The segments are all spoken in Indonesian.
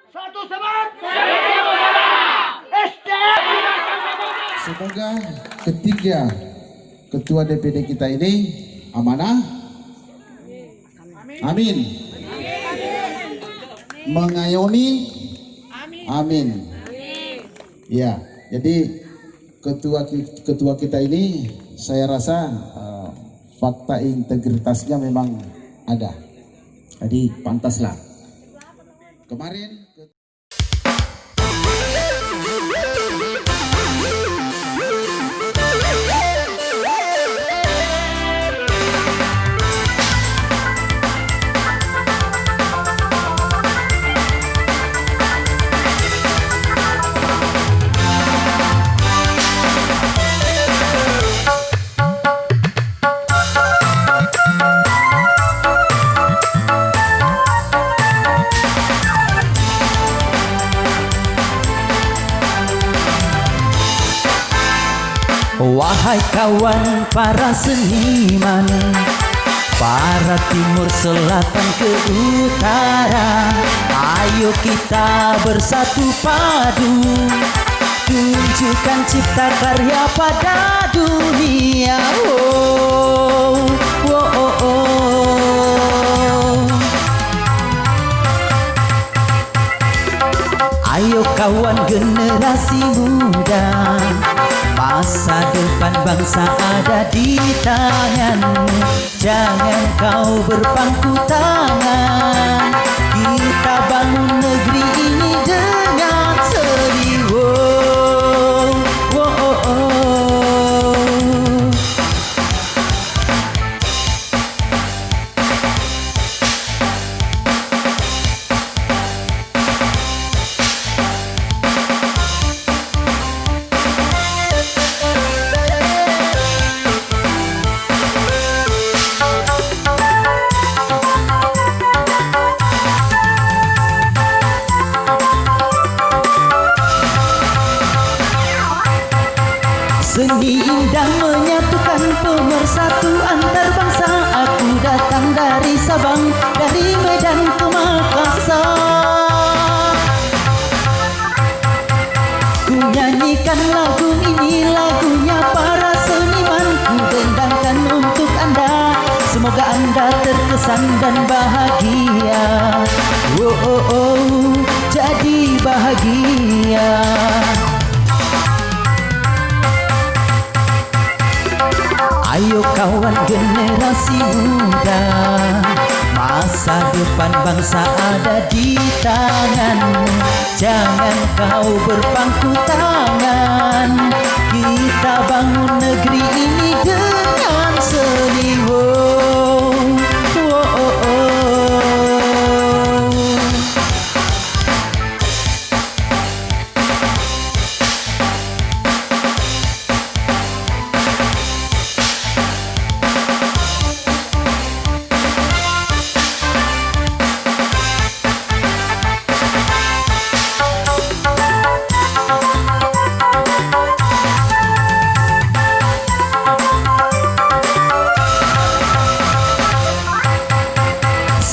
Satu sebat, seribu salam. SDM. Semoga ketiga ketua DPD kita ini amanah. Amin. Mengayomi. Amin. Ya, jadi ketua kita ini saya rasa fakta integritasnya memang ada. Jadi pantaslah. Kemarin wahai kawan para seniman, para timur selatan ke utara, ayo kita bersatu padu, tunjukkan cipta karya pada dunia. Oh, oh, oh, oh. Ayo kawan generasi muda, masa depan bangsa ada di tanganmu. Jangan kau berpangku tangan, kita bangun negeri ini dengan serius. Oh, oh, oh. Seni indah menyatukan pemersatu antar bangsa. Aku datang dari Sabang, dari Medan ke Makassar. Ku nyanyikan lagu ini, lagunya para seniman. Ku dendangkan untuk Anda, semoga Anda terkesan dan bahagia. Oh, oh, oh, jadi bahagia. Ayo kawan generasi muda, masa depan bangsa ada di tanganmu. Jangan kau berpangku tangan, kita bangun negeri ini dengan seni. Oh, oh, oh, oh.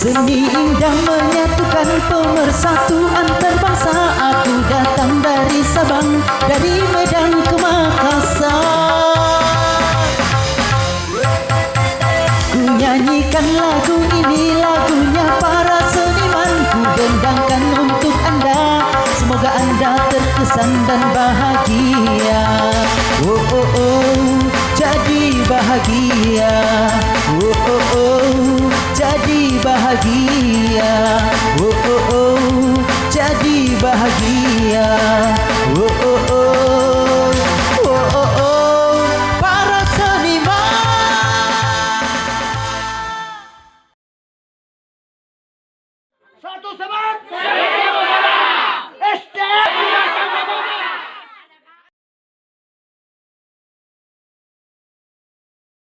Seni indah menyatukan pemersatu antar bangsa. Aku datang dari Sabang, dari Medan ke Makassar. Ku nyanyikan lagu ini, lagunya para seniman. Ku dendangkan untuk Anda, semoga Anda terkesan dan bahagia. Oh, oh, oh, jadi bahagia. Oh, oh, oh.